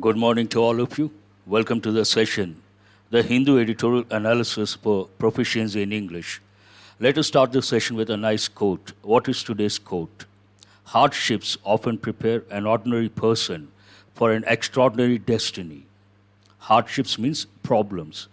Good morning to all of you. Welcome to the session, the Hindu Editorial Analysis for Proficiency in English. Let us start the session with a nice quote. What is today's quote? Hardships often prepare an ordinary person for an extraordinary destiny. Hardships means problems.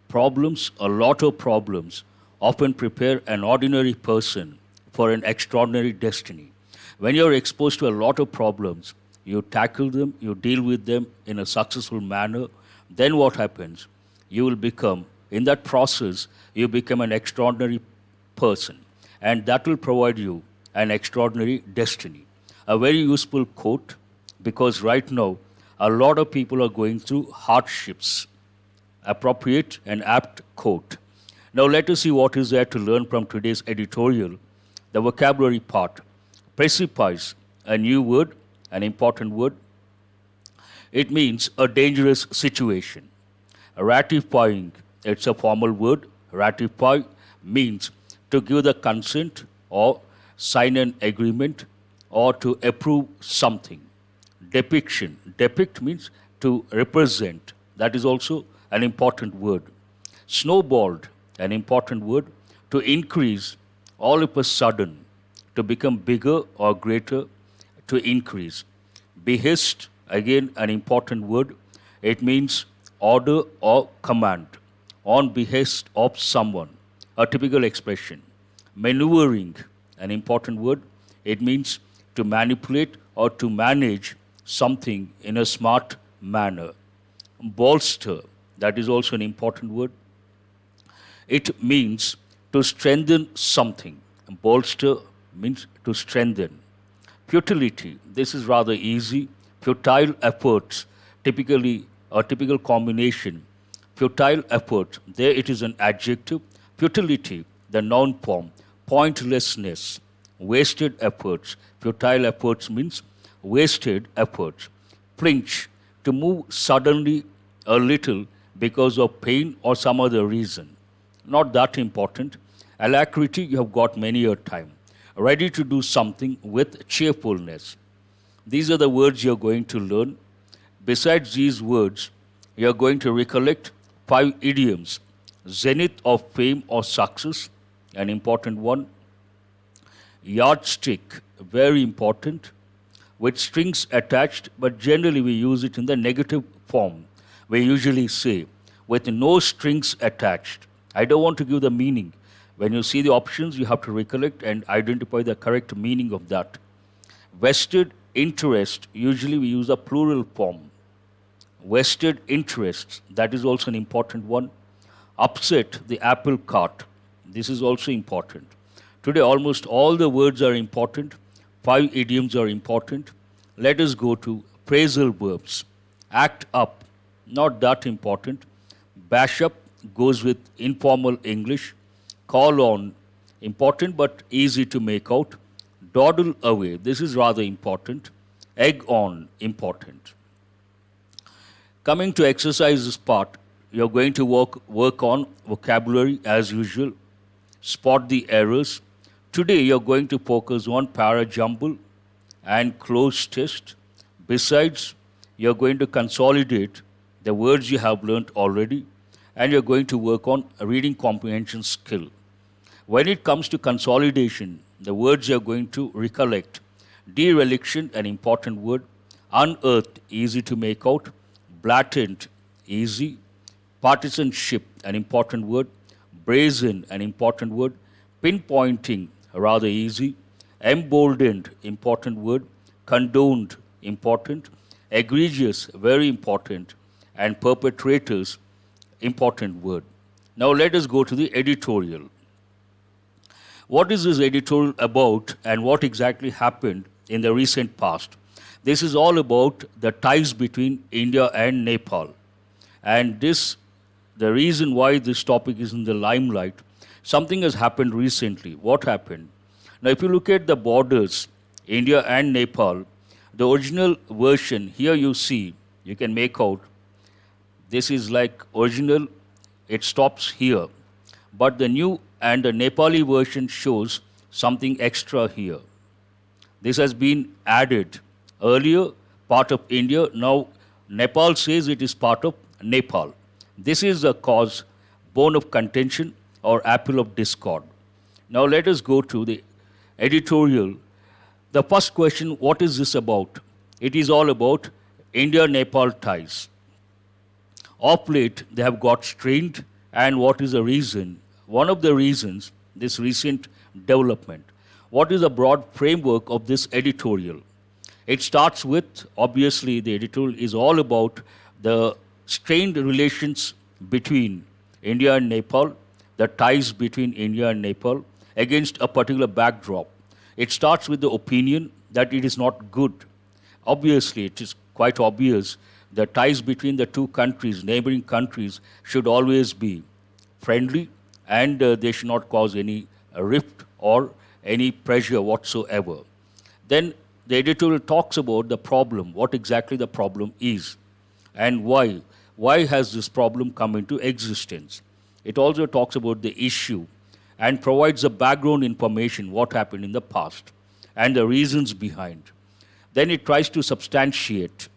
Problems, a lot of problems, often prepare an ordinary person for an extraordinary destiny. When you're exposed to a lot of problems, you tackle them, you deal with them in a successful manner, then what happens? You will become, in that process, you become an extraordinary person, and that will provide you an extraordinary destiny. A very useful quote, because right now, a lot of people are going through hardships. Appropriate and apt quote. Now let us see what is there to learn from today's editorial. The vocabulary part. Precipice, a new word, an important word. It means a dangerous situation. Ratifying, it's a formal word. Ratify means to give the consent or sign an agreement or to approve something. Depiction, depict means to represent. That is also an important word. Snowballed, an important word. To increase all of a sudden, to become bigger or greater, to increase. Behest, again an important word. It means order or command. On behest of someone, a typical expression. Maneuvering, an important word. It means to manipulate or to manage something in a smart manner. Bolster, that is also an important word. It means to strengthen something. Bolster means to strengthen. Futility, this is rather easy. Futile efforts, typically a typical combination. Futile effort, there it is an adjective. Futility, the noun form. Pointlessness, wasted efforts. Futile efforts means wasted efforts. Flinch, to move suddenly a little because of pain or some other reason. Not that important. Alacrity, you have got many a time. Ready to do something with cheerfulness. These are the words you're going to learn. Besides these words, you're going to recollect 5 idioms. Zenith of fame or success, an important one. Yardstick, very important, with strings attached, but generally we use it in the negative form. We usually say, with no strings attached. I don't want to give the meaning. When you see the options, you have to recollect and identify the correct meaning of that. Vested interest, usually we use a plural form. Vested interests, that is also an important one. Upset the apple cart, this is also important. Today, almost all the words are important. 5 idioms are important. Let us go to phrasal verbs. Act up, not that important. Bash up goes with informal English. Call on, important but easy to make out. Dawdle away, this is rather important. Egg on, important. Coming to exercises part, you're going to work on vocabulary as usual. Spot the errors. Today you're going to focus on para jumble and close test. Besides, you're going to consolidate the words you have learnt already, and you're going to work on a reading comprehension skill. When it comes to consolidation, the words you're going to recollect. Dereliction, an important word. Unearthed, easy to make out. Blatant, easy. Partisanship, an important word. Brazen, an important word. Pinpointing, rather easy. Emboldened, important word. Condoned, important. Egregious, very important. And perpetrators, important word. Now let us go to the editorial. What is this editorial about and what exactly happened in the recent past? This is all about the ties between India and Nepal. And the reason why this topic is in the limelight, something has happened recently. What happened? Now, if you look at the borders, India and Nepal, the original version, here you see, you can make out, this is like original, it stops here. But the new and the Nepali version shows something extra here. This has been added. Earlier, part of India, now Nepal says it is part of Nepal. This is the cause, bone of contention or apple of discord. Now let us go to the editorial. The first question, what is this about? It is all about India-Nepal ties. Of late, they have got strained, and what is the reason? One of the reasons, this recent development. What is the broad framework of this editorial? It starts with, obviously, the editorial is all about the strained relations between India and Nepal, the ties between India and Nepal against a particular backdrop. It starts with the opinion that it is not good. Obviously, it is quite obvious the ties between the two countries, neighboring countries, should always be friendly and they should not cause any rift or any pressure whatsoever. Then the editorial talks about the problem, what exactly the problem is and why. Why has this problem come into existence? It also talks about the issue and provides the background information, what happened in the past and the reasons behind. Then it tries to substantiate.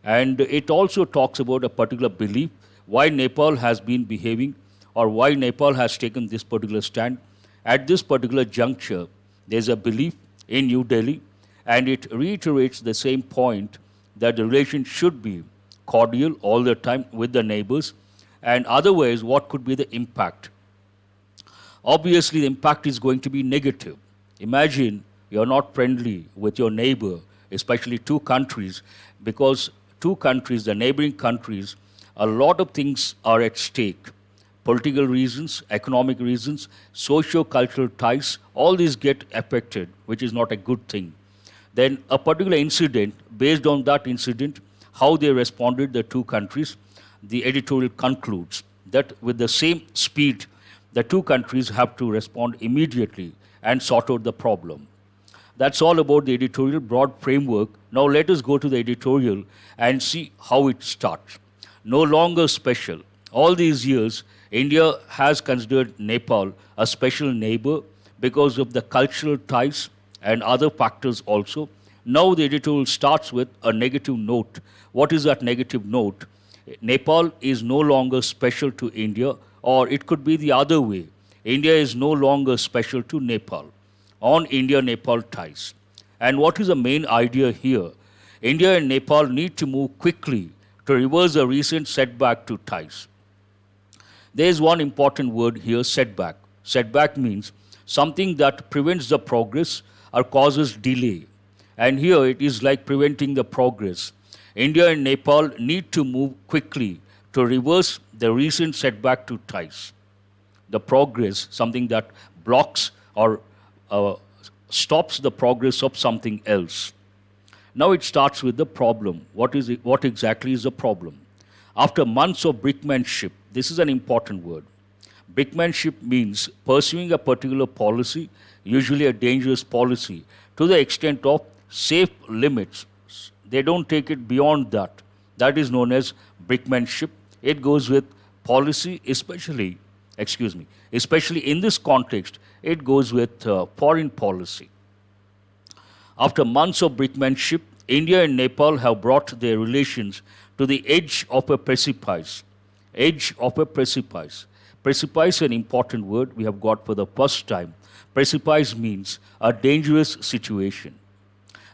And it also talks about a particular belief, why Nepal has been behaving or why Nepal has taken this particular stand. At this particular juncture, there's a belief in New Delhi, and it reiterates the same point that the relation should be cordial all the time with the neighbors, and otherwise, what could be the impact? Obviously, the impact is going to be negative. Imagine you're not friendly with your neighbor, especially two countries, because two countries, the neighboring countries, a lot of things are at stake. Political reasons, economic reasons, socio-cultural ties, all these get affected, which is not a good thing. Then a particular incident, based on that incident, how they responded, the two countries, the editorial concludes that with the same speed, the two countries have to respond immediately and sort out the problem. That's all about the editorial broad framework. Now let us go to the editorial and see how it starts. No longer special. All these years, India has considered Nepal a special neighbor because of the cultural ties and other factors also. Now the editorial starts with a negative note. What is that negative note? Nepal is no longer special to India, or it could be the other way. India is no longer special to Nepal on India-Nepal ties. And what is the main idea here? India and Nepal need to move quickly to reverse the recent setback to ties. There is one important word here, setback. Setback means something that prevents the progress or causes delay. And here it is like preventing the progress. India and Nepal need to move quickly to reverse the recent setback to ties. The progress, something that blocks or stops the progress of something else. Now it starts with the problem. What exactly is the problem? After months of brinkmanship, this is an important word. Brinkmanship means pursuing a particular policy, usually a dangerous policy, to the extent of safe limits. They don't take it beyond that. That is known as brinkmanship. It goes with policy, especially in this context, it goes with foreign policy. After months of brinkmanship, India and Nepal have brought their relations to the edge of a precipice. Edge of a precipice. Precipice is an important word we have got for the first time. Precipice means a dangerous situation.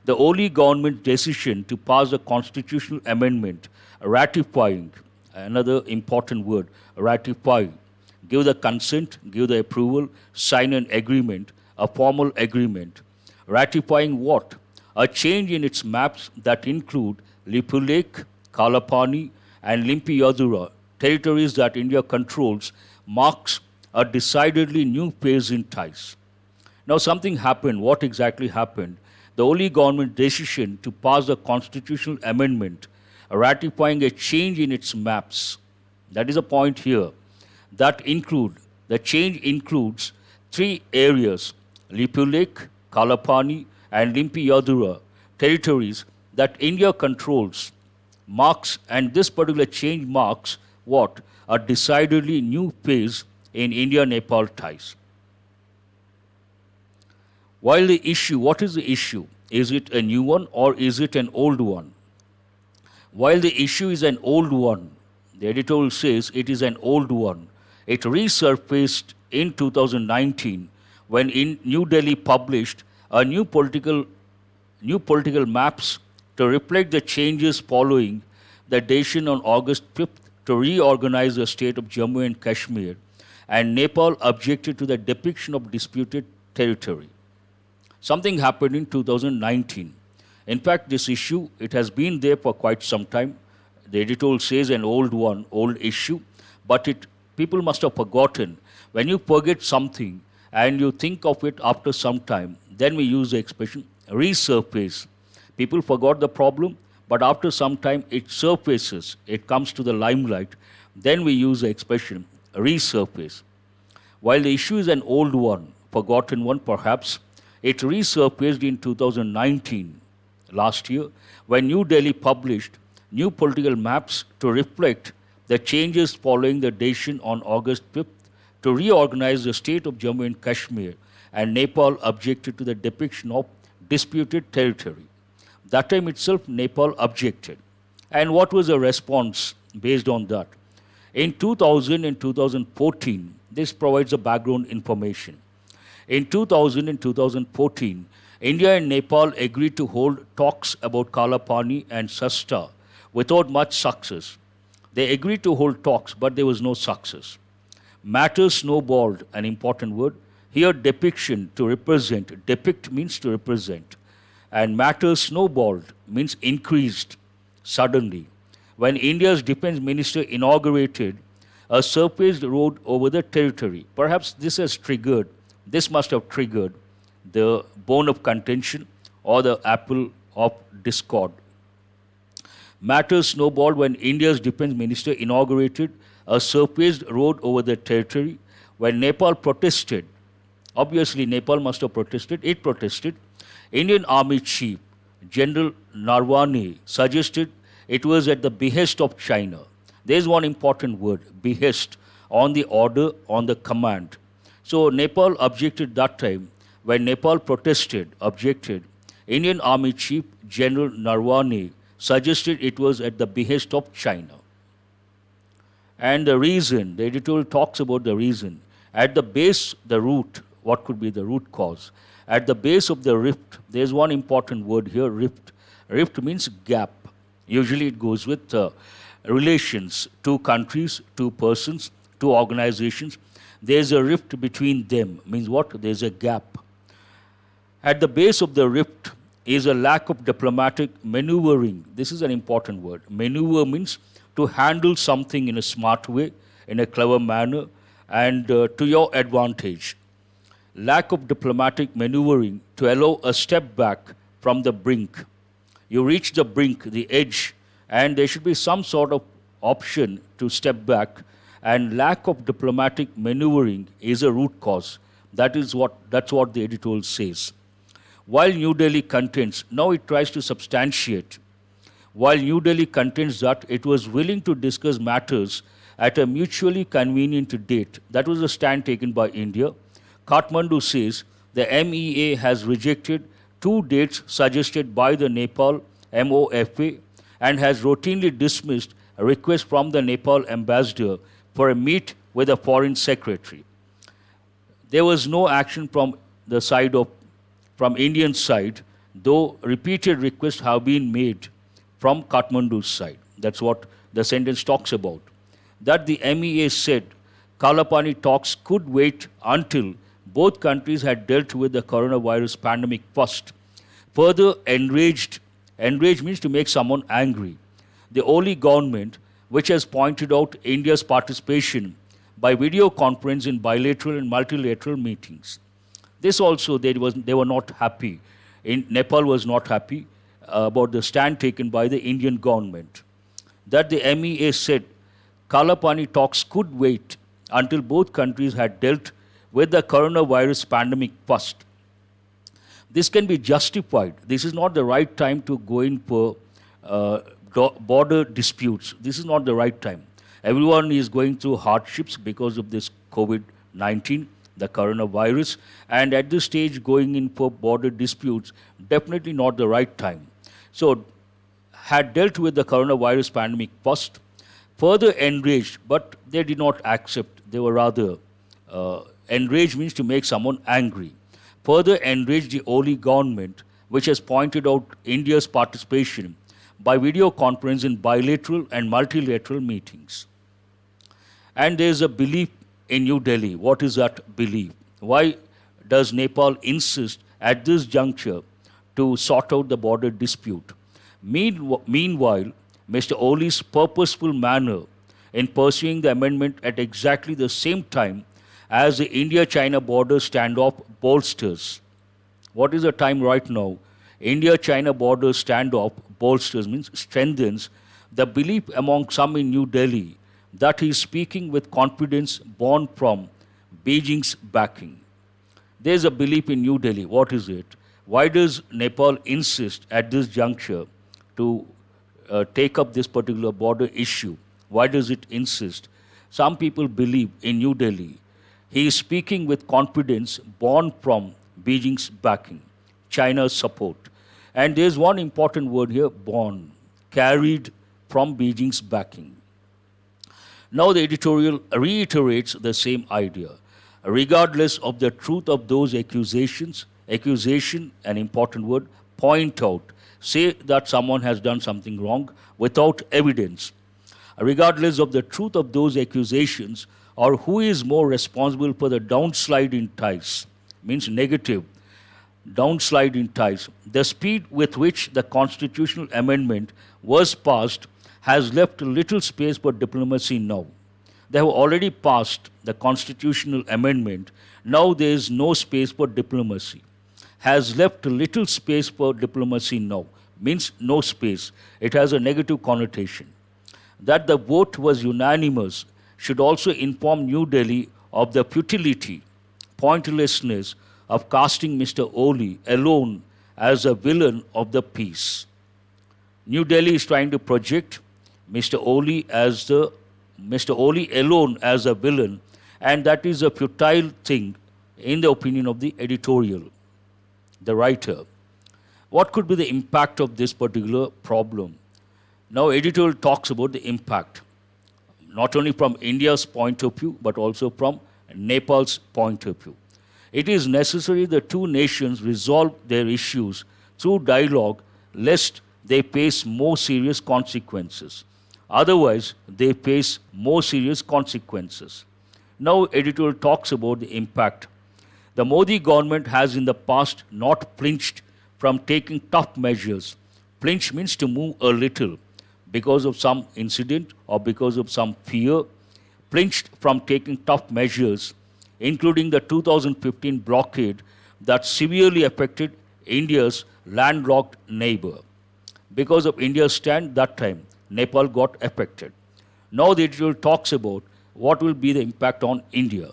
The only government decision to pass a constitutional amendment ratifying, another important word, ratify, give the consent, give the approval, sign an agreement, a formal agreement. Ratifying what? A change in its maps that include Lipulekh, Kalapani, and Limpi-Yadura, territories that India controls, marks a decidedly new phase in ties. Now something happened. What exactly happened? The only government decision to pass a constitutional amendment ratifying a change in its maps. That is a point here. The change includes three areas, Lipulekh, Kalapani, and Limpi-Yadura, territories that India controls, and this particular change marks what? A decidedly new phase in India-Nepal ties. While the issue, what is the issue? Is it a new one or is it an old one? While the issue is an old one, the editorial says it is an old one. It resurfaced in 2019 when in New Delhi published a new political maps to reflect the changes following the decision on August 5th to reorganize the state of Jammu and Kashmir, and Nepal objected to the depiction of disputed territory. Something happened in 2019. In fact, this issue, it has been there for quite some time. The editorial says an old one, old issue, but people must have forgotten. When you forget something and you think of it after some time, then we use the expression resurface. People forgot the problem, but after some time it surfaces, it comes to the limelight, then we use the expression resurface. While the issue is an old one, forgotten one perhaps, it resurfaced in 2019, last year, when New Delhi published new political maps to reflect the changes following the decision on August 5th to reorganize the state of Jammu and Kashmir, and Nepal objected to the depiction of disputed territory. That time itself, Nepal objected. And what was the response based on that? In 2000 and 2014, this provides a background information. In 2000 and 2014, India and Nepal agreed to hold talks about Kalapani and Sasta without much success. They agreed to hold talks, but there was no success. Matters snowballed, an important word. Here, depiction, to represent. Depict means to represent. And matters snowballed means increased suddenly. When India's defense minister inaugurated a surfaced road over the territory, perhaps this must have triggered the bone of contention or the apple of discord. Matters snowballed when India's defense minister inaugurated a surfaced road over the territory. When Nepal protested, obviously Nepal must have protested, it protested. Indian Army Chief General Narwane suggested it was at the behest of China. There is one important word, behest, on the order, on the command. So Nepal objected that time. When Nepal objected, Indian Army Chief General Narwane suggested it was at the behest of China. And the reason, the editorial talks about the reason. At the base, the root, what could be the root cause? At the base of the rift, there's one important word here, rift. Rift means gap. Usually it goes with relations, two countries, two persons, two organizations. There's a rift between them, means what? There's a gap. At the base of the rift is a lack of diplomatic maneuvering. This is an important word. Maneuver means to handle something in a smart way, in a clever manner, and to your advantage. Lack of diplomatic maneuvering to allow a step back from the brink. You reach the brink, the edge, and there should be some sort of option to step back, and lack of diplomatic maneuvering is a root cause. That's what the editorial says. While New Delhi contends, now it tries to substantiate, while New Delhi contends that it was willing to discuss matters at a mutually convenient date, that was the stand taken by India, Kathmandu says the MEA has rejected two dates suggested by the Nepal MOFA and has routinely dismissed a request from the Nepal ambassador for a meet with the foreign secretary. There was no action from Indian side, though repeated requests have been made from Kathmandu's side. That's what the sentence talks about. That the MEA said Kalapani talks could wait until both countries had dealt with the coronavirus pandemic first. Further enraged means to make someone angry. The Oli government, which has pointed out India's participation by video conference in bilateral and multilateral meetings. This also, they were not happy. Nepal was not happy about the stand taken by the Indian government. That the MEA said Kalapani talks could wait until both countries had dealt with the coronavirus pandemic first. This can be justified. This is not the right time to go in for border disputes. This is not the right time. Everyone is going through hardships because of this COVID-19, the coronavirus, and at this stage going in for border disputes, definitely not the right time. So had dealt with the coronavirus pandemic first, further enraged, but they did not accept. They were rather enraged means to make someone angry. Further enraged the Oli government, which has pointed out India's participation by video conference in bilateral and multilateral meetings. And there is a belief in New Delhi. What is that belief? Why does Nepal insist at this juncture to sort out the border dispute? Meanwhile, Mr. Oli's purposeful manner in pursuing the amendment at exactly the same time as the India-China border standoff bolsters. What is the time right now? India-China border standoff bolsters means strengthens the belief among some in New Delhi that he is speaking with confidence born from Beijing's backing. There is a belief in New Delhi. What is it? Why does Nepal insist at this juncture to take up this particular border issue? Why does it insist? Some people believe in New Delhi he is speaking with confidence born from Beijing's backing, China's support. And there's one important word here, born, carried from Beijing's backing. Now the editorial reiterates the same idea. Regardless of the truth of those accusations, accusation, an important word, point out, say that someone has done something wrong without evidence. Regardless of the truth of those accusations or who is more responsible for the downslide in ties, means negative, downslide in ties. The speed with which the constitutional amendment was passed has left little space for diplomacy now. They have already passed the constitutional amendment. Now there is no space for diplomacy. Has left little space for diplomacy now. Means no space. It has a negative connotation. That the vote was unanimous should also inform New Delhi of the futility, pointlessness of casting Mr. Oli alone as a villain of the peace. New Delhi is trying to project Mr. Oli alone as a villain, and that is a futile thing in the opinion of the editorial, the writer. What could be the impact of this particular problem? Now, editorial talks about the impact, not only from India's point of view, but also from Nepal's point of view. It is necessary the two nations resolve their issues through dialogue, lest they face more serious consequences. Otherwise, they face more serious consequences. Now, editorial talks about the impact. The Modi government has in the past not flinched from taking tough measures. Flinch means to move a little because of some incident or because of some fear. Flinched from taking tough measures, including the 2015 blockade that severely affected India's landlocked neighbor. Because of India's stand that time, Nepal got affected. Now the editorial talks about what will be the impact on India.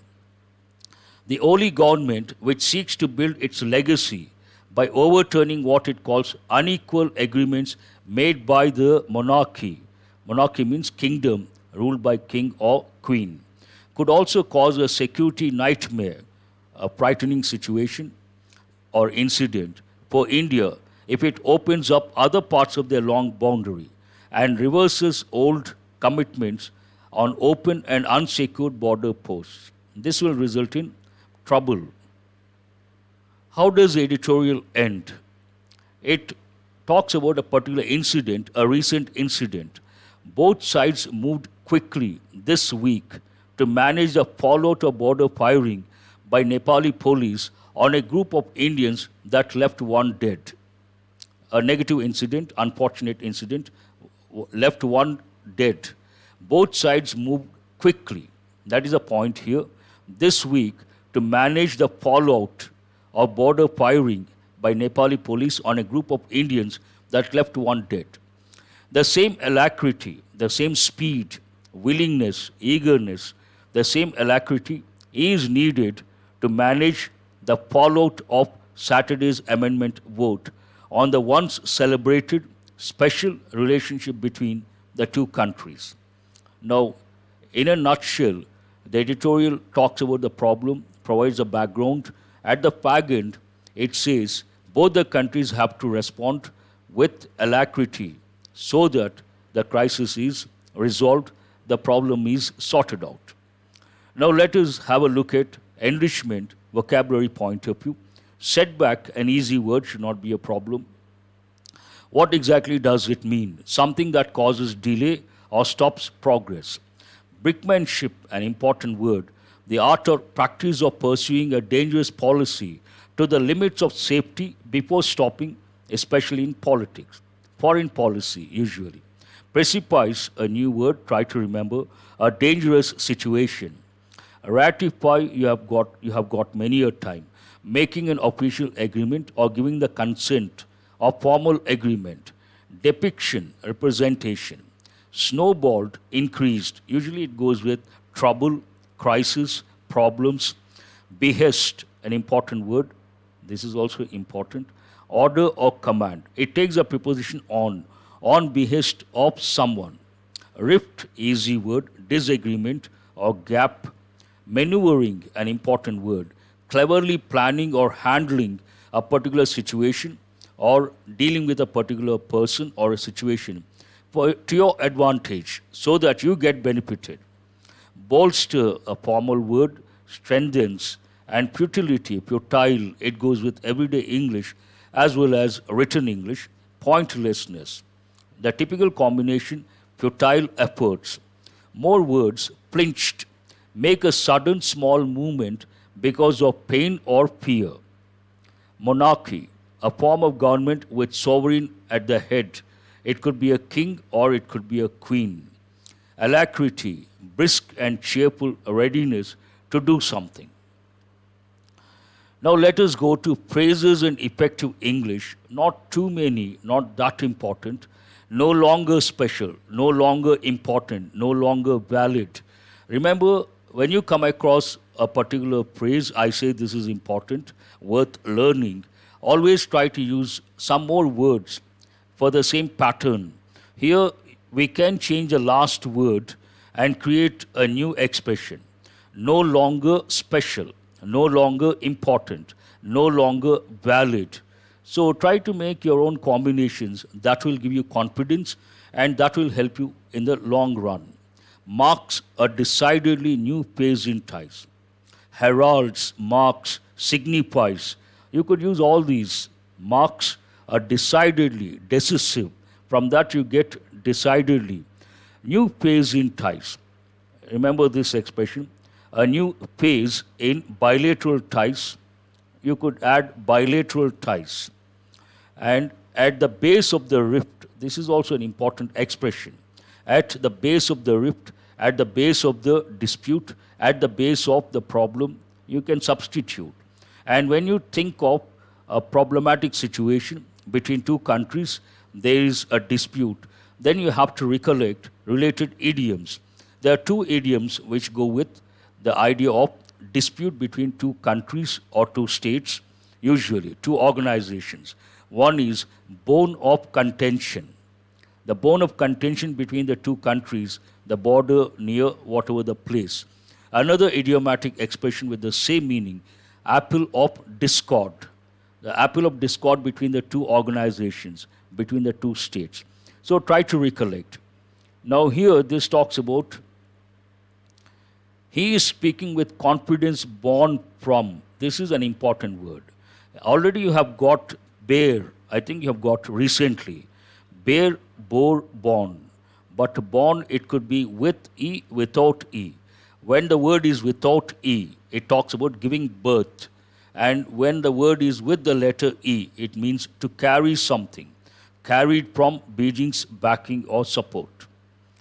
The Oli government, which seeks to build its legacy by overturning what it calls unequal agreements made by the monarchy means kingdom ruled by king or queen, could also cause a security nightmare, a frightening situation or incident for India if it opens up other parts of their long boundary and reverses old commitments on open and unsecured border posts. This will result in trouble. How does the editorial end? It talks about a particular incident, a recent incident. Both sides moved quickly this week to manage the fallout of border firing by Nepali police on a group of Indians that left one dead. A negative incident, unfortunate incident, left one dead. Both sides moved quickly. That is the point here. This week, to manage the fallout of border firing by Nepali police on a group of Indians that left one dead. The same alacrity, the same speed, willingness, eagerness, the same alacrity is needed to manage the fallout of Saturday's amendment vote on the once celebrated special relationship between the two countries. Now, in a nutshell, the editorial talks about the problem, provides a background. At the fag end, it says both the countries have to respond with alacrity so that the crisis is resolved, the problem is sorted out. Now let us have a look at enrichment vocabulary point of view. Setback, an easy word, should not be a problem. What exactly does it mean? Something that causes delay or stops progress. Brickmanship, an important word, the art or practice of pursuing a dangerous policy to the limits of safety before stopping, especially in politics. Foreign policy, usually. Precipice, a new word, try to remember, a dangerous situation. Ratify, you have got many a time. Making an official agreement or giving the consent or formal agreement. Depiction, representation. Snowballed, increased. Usually it goes with trouble, crisis, problems. Behest, an important word. This is also important. Order or command. It takes a preposition on behest of someone. Rift, easy word. Disagreement or gap. Maneuvering, an important word. Cleverly planning or handling a particular situation or dealing with a particular person or a situation to your advantage so that you get benefited. Bolster, a formal word, strengthens, and futility, futile, it goes with everyday English as well as written English. Pointlessness, the typical combination, futile efforts. More words, flinched, make a sudden small movement because of pain or fear. Monarchy, a form of government with sovereign at the head. It could be a king or it could be a queen. Alacrity, brisk and cheerful readiness to do something. Now let us go to phrases in effective English. Not too many, not that important. No longer special, no longer important, no longer valid. Remember, when you come across a particular phrase, I say this is important, worth learning, always try to use some more words for the same pattern. Here, we can change the last word and create a new expression. No longer special, no longer important, no longer valid. So try to make your own combinations. That will give you confidence and that will help you in the long run. Marks a decidedly new phase in ties. Heralds, marks, signifies. You could use all these. Marks are decidedly, decisive. From that you get decidedly. New phase in ties. Remember this expression. A new phase in bilateral ties. You could add bilateral ties. And at the base of the rift, this is also an important expression. At the base of the rift, at the base of the dispute, at the base of the problem, you can substitute. And when you think of a problematic situation between two countries, there is a dispute, then you have to recollect related idioms. There are two idioms which go with the idea of dispute between two countries or two states, usually two organizations. One is bone of contention. The bone of contention between the two countries, the border near whatever the place. Another idiomatic expression with the same meaning, apple of discord. The apple of discord between the two organizations, between the two states. So try to recollect. Now here this talks about he is speaking with confidence born from. This is an important word. Already you have got bear. I think you have got recently. Bear, bore, born. But born, it could be with E, without E. When the word is without E, it talks about giving birth. And when the word is with the letter E, it means to carry something. Carried from Beijing's backing or support.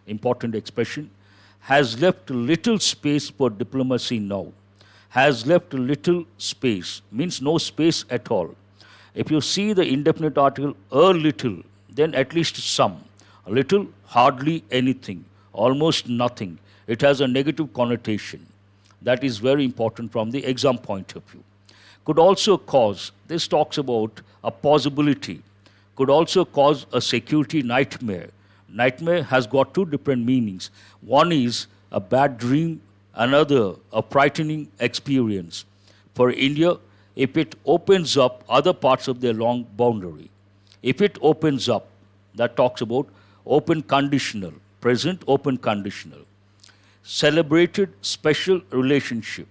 Important expression. Has left little space for diplomacy now. Has left little space, means no space at all. If you see the indefinite article a little, then at least some. A little, hardly anything, almost nothing. It has a negative connotation. That is very important from the exam point of view. Could also cause, this talks about a possibility, could also cause a security nightmare. Nightmare has got two different meanings. One is a bad dream, another a frightening experience. For India, if it opens up other parts of their long boundary, if it opens up, that talks about open conditional, present open conditional. Celebrated special relationship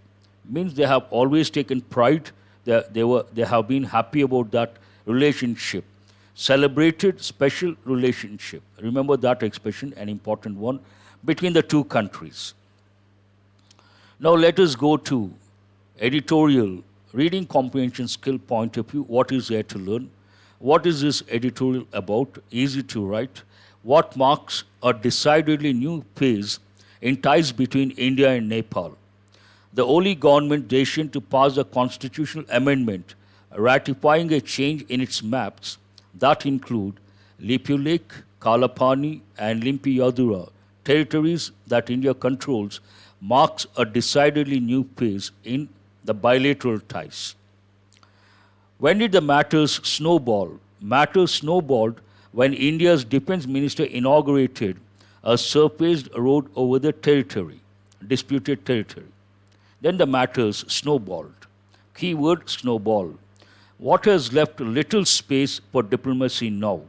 means they have always taken pride, they have been happy about that relationship. Celebrated special relationship. Remember that expression, an important one, between the two countries. Now let us go to editorial, reading comprehension skill point of view. What is there to learn? What is this editorial about? Easy to write. What marks a decidedly new phase in ties between India and Nepal? The only government nation to pass a constitutional amendment ratifying a change in its maps that include Lipulekh, Kalapani, and Limpiyadura, territories that India controls, marks a decidedly new phase in the bilateral ties. When did the matters snowball? Matters snowballed when India's defense minister inaugurated a surfaced road over the territory, disputed territory. Then the matters snowballed. Keyword snowball. What has left little space for diplomacy now?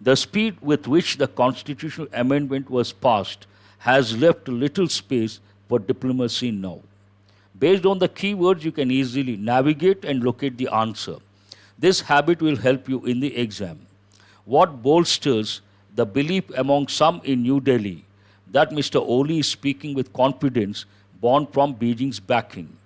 The speed with which the constitutional amendment was passed has left little space for diplomacy now. Based on the keywords, you can easily navigate and locate the answer. This habit will help you in the exam. What bolsters the belief among some in New Delhi that Mr. Oli is speaking with confidence born from Beijing's backing?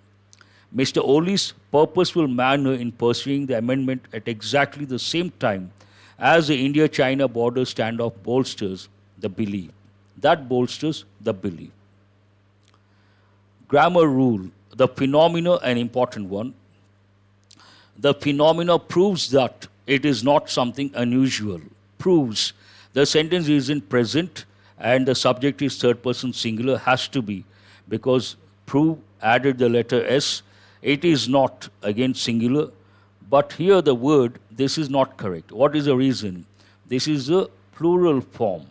Mr. Oli's purposeful manner in pursuing the amendment at exactly the same time as the India-China border standoff bolsters the belief. That bolsters the belief. Grammar rule, the phenomena, an important one. The phenomena proves that it is not something unusual. Proves. The sentence is in present and the subject is third person singular, has to be, because prove added the letter S. It is not, again singular, but here the word, this is not correct. What is the reason? This is a plural form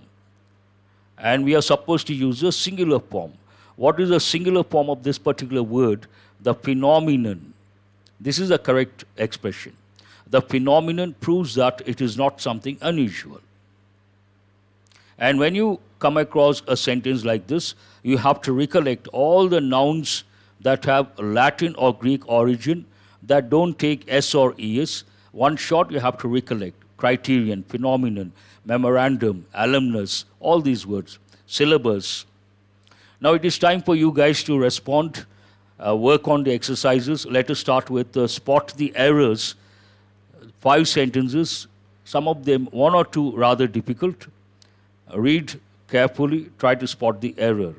and we are supposed to use a singular form. What is the singular form of this particular word? The phenomenon. This is the correct expression. The phenomenon proves that it is not something unusual. And when you come across a sentence like this, you have to recollect all the nouns that have Latin or Greek origin that don't take S or ES. One shot you have to recollect. Criterion, phenomenon, memorandum, alumnus, all these words. Syllabus. Now it is time for you guys to respond, work on the exercises. Let us start with spot the errors. 5 sentences, some of them, 1 or 2 rather difficult. Read carefully, try to spot the error.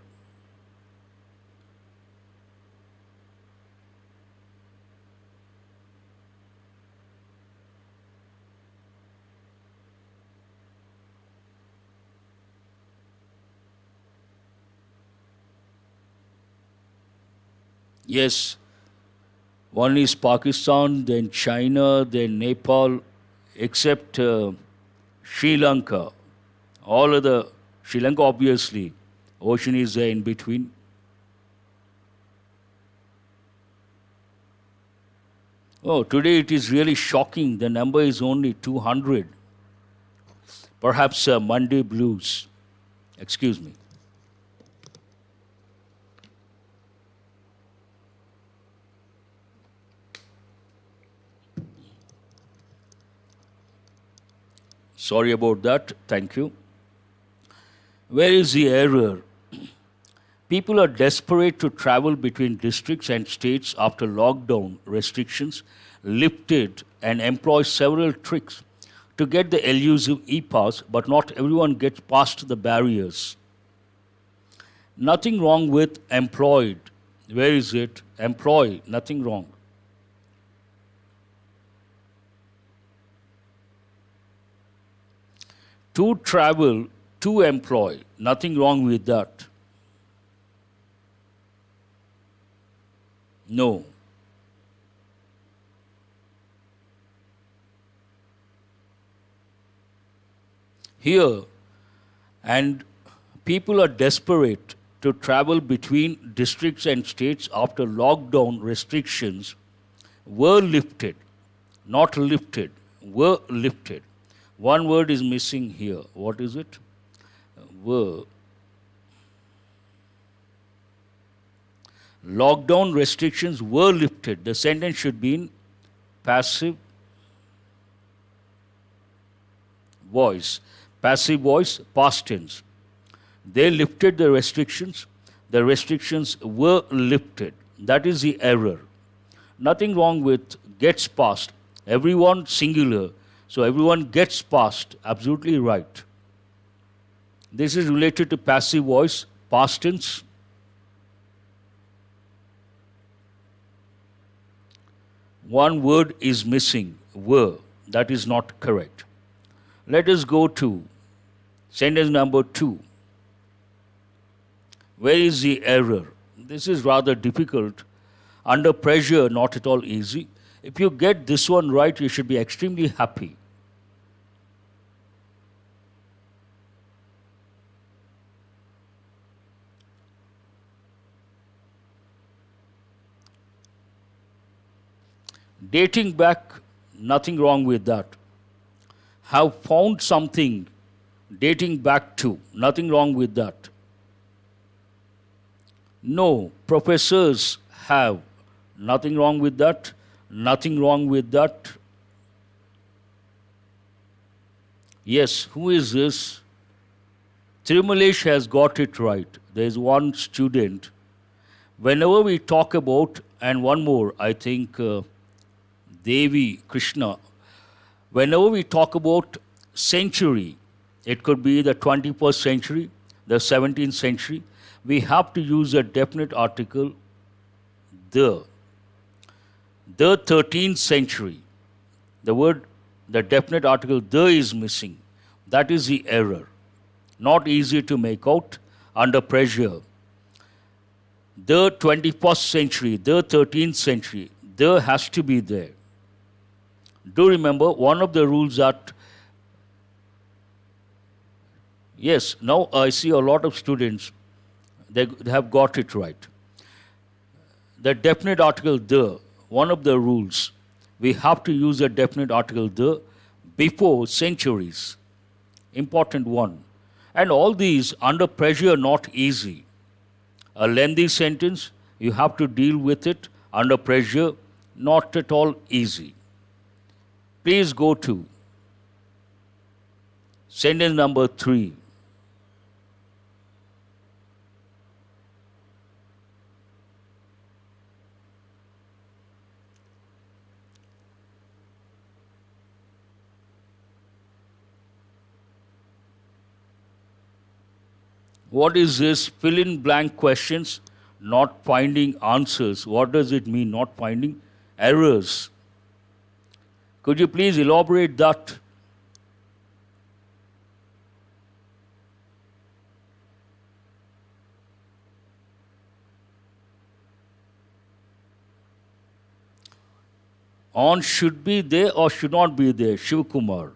Yes, one is Pakistan, then China, then Nepal, except Sri Lanka. All other, Sri Lanka obviously, ocean is there in between. Oh, today it is really shocking. The number is only 200. Perhaps Monday blues. Excuse me. Sorry about that. Thank you. Where is the error? People are desperate to travel between districts and states after lockdown restrictions lifted and employ several tricks to get the elusive e-pass, but not everyone gets past the barriers. Nothing wrong with employed. Where is it? Employ. Nothing wrong. To travel, to employ. Nothing wrong with that. No. Here, and people are desperate to travel between districts and states after lockdown restrictions were lifted, not lifted, were lifted. One word is missing here. What is it? were. Lockdown restrictions were lifted. The sentence should be in passive voice. Passive voice, past tense. They lifted the restrictions. The restrictions were lifted. That is the error. Nothing wrong with gets past. Everyone singular. So everyone gets past. Absolutely right. This is related to passive voice, past tense. One word is missing, were. That is not correct. Let us go to sentence number 2. Where is the error? This is rather difficult. Under pressure, not at all easy. If you get this one right, you should be extremely happy. Dating back, nothing wrong with that. Have found something dating back to, nothing wrong with that. No, professors have, nothing wrong with that. Nothing wrong with that. Yes, who is this? Tirumalesh has got it right. There is one student. Whenever we talk about, and one more, I think Devi, Krishna, whenever we talk about century, it could be the 21st century, the 17th century, we have to use a definite article, the. The 13th century, the definite article, the is missing. That is the error. Not easy to make out under pressure. The 21st century, the 13th century, the has to be there. Do remember one of the rules that, yes, now I see a lot of students, they have got it right. The definite article, the, one of the rules, we have to use a definite article, the, before centuries. Important one. And all these under pressure, not easy. A lengthy sentence, you have to deal with it under pressure, not at all easy. Please go to sentence number 3. What is this? Fill in blank questions, not finding answers. What does it mean, not finding? Errors. Could you please elaborate that? On should be there or should not be there? Shiv Kumar.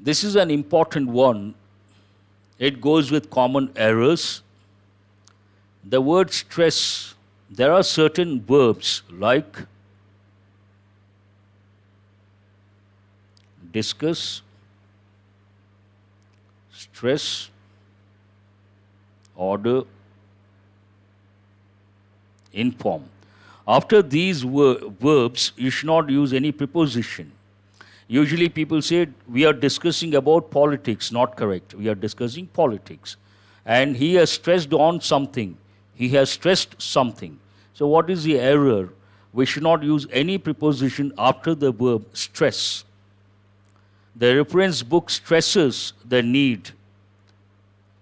This is an important one. It goes with common errors. The word stress, there are certain verbs like discuss, stress, order, inform. After these verbs, you should not use any preposition. Usually people say, we are discussing about politics. Not correct. We are discussing politics. And he has stressed on something. He has stressed something. So what is the error? We should not use any preposition after the verb stress. The reference book stresses the need.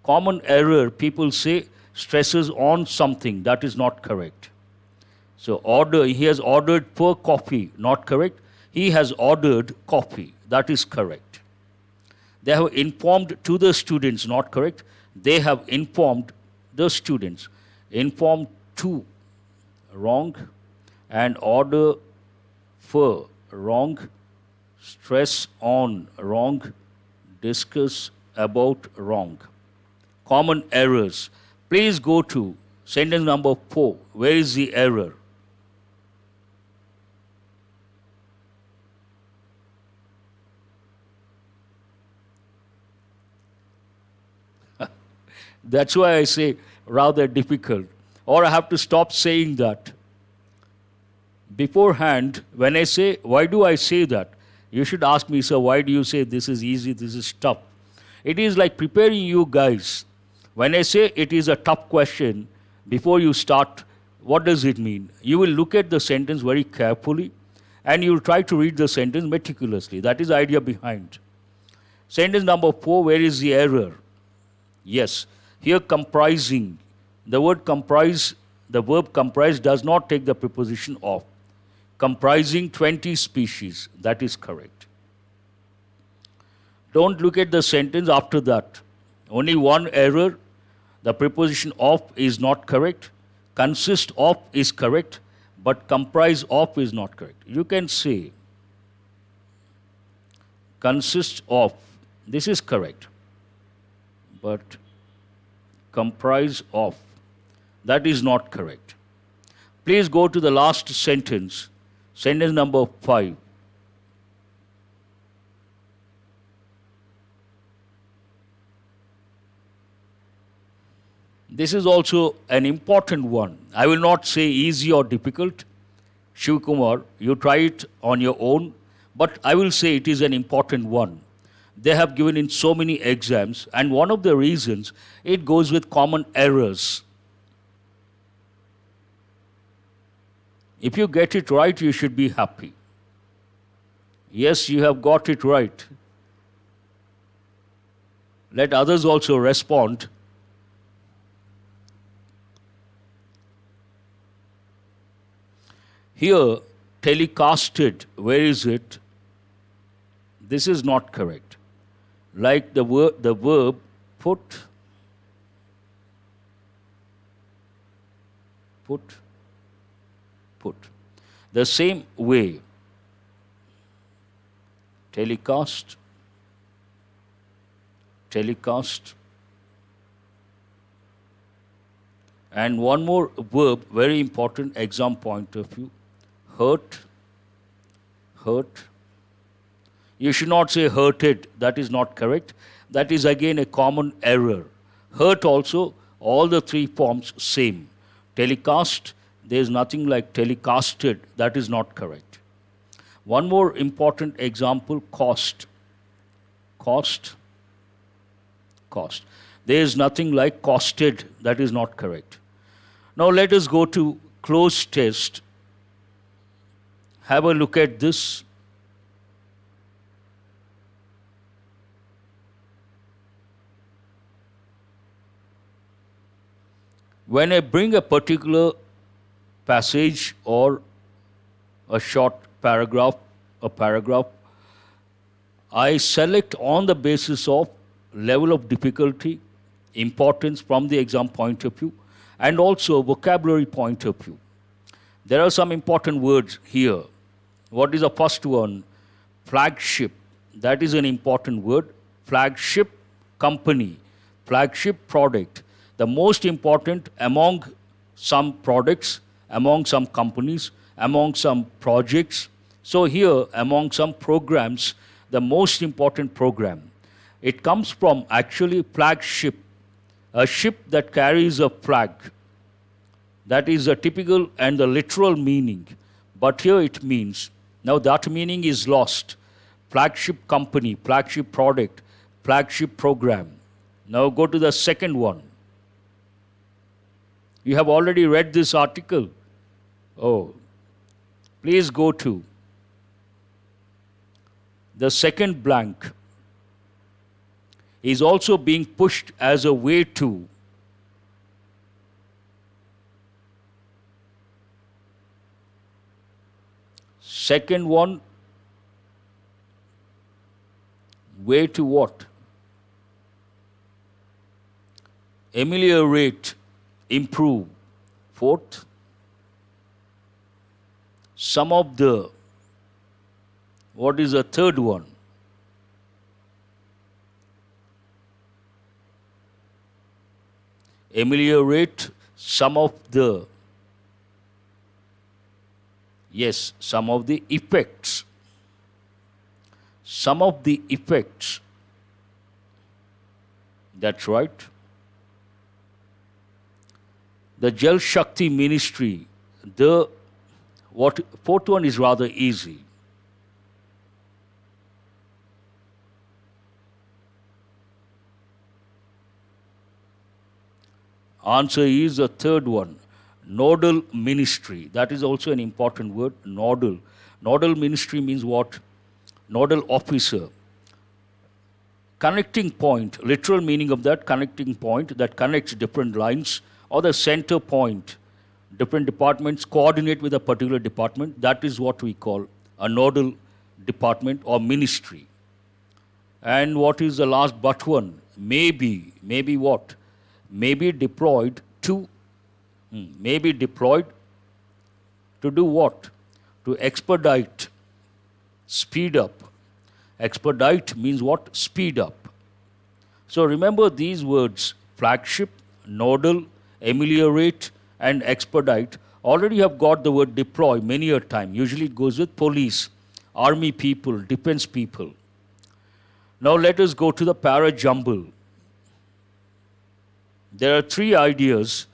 Common error, people say stresses on something. That is not correct. So order, he has ordered per coffee. Not correct. He has ordered coffee. That is correct. They have informed to the students. Not correct. They have informed the students. Inform to, wrong. And order for, wrong. Stress on, wrong. Discuss about, wrong. Common errors. Please go to Sentence number 4. Where is the error? That's why I say rather difficult. Or I have to stop saying that. Beforehand, when I say, why do I say that? You should ask me, sir, why do you say this is easy, this is tough? It is like preparing you guys. When I say it is a tough question, before you start, what does it mean? You will look at the sentence very carefully and you will try to read the sentence meticulously. That is the idea behind. Sentence number 4, where is the error? Yes, here comprising. The word comprise, the verb comprise does not take the preposition of. Comprising 20 species, that is correct. Don't look at the sentence after that. Only one error, the preposition of is not correct. Consist of is correct, but comprise of is not correct. You can say consist of, this is correct, but comprise of, that is not correct. Please go to the last sentence, sentence number 5. This is also an important one. I will not say easy or difficult. Shiv Kumar, you try it on your own, but I will say it is an important one. They have given in so many exams, and one of the reasons, it goes with common errors. If you get it right, you should be happy. Yes, you have got it right. Let others also respond. Here, telecasted, where is it? This is not correct. Like the verb put. The same way, telecast. And one more verb, very important exam point of view. Hurt. You should not say hurted. That is not correct. That is again a common error. Hurt also, all the three forms same. Telecast, there is nothing like telecasted. That is not correct. One more important example, cost. There is nothing like costed. That is not correct. Now let us go to close test. Have a look at this. When I bring a particular passage or a short paragraph, I select on the basis of level of difficulty, importance from the exam point of view, and also vocabulary point of view. There are some important words here. What is the first one? Flagship. That is an important word. Flagship company, flagship product. The most important among some products, among some companies, among some projects. So here, among some programs, the most important program. It comes from actually flagship, a ship that carries a flag. That is the typical and the literal meaning. But here it means, now that meaning is lost. Flagship company, flagship product, flagship program. Now go to the second one. You have already read this article. Oh, please go to the second blank. Is also being pushed as a way to. Second one, way to what? Ameliorate, improve. Fourth, some of the, what is the third one? Ameliorate, some of the, yes, some of the effects. Some of the effects. That's right. The Jal Shakti ministry, fourth one is rather easy. Answer is the third one, nodal ministry. That is also an important word, nodal. Nodal ministry means what? Nodal officer. Connecting point, literal meaning of that, connecting point that connects different lines, or the center point. Different departments coordinate with a particular department. That is what we call a nodal department or ministry. And what is the last but one? Maybe what? May be deployed to do what? To expedite, speed up. Expedite means what? Speed up. So remember these words, flagship, nodal, ameliorate, and expedite. Already have got the word deploy many a time. Usually it goes with police, army people, defense people. Now let us go to the para-jumble. There are three ideas.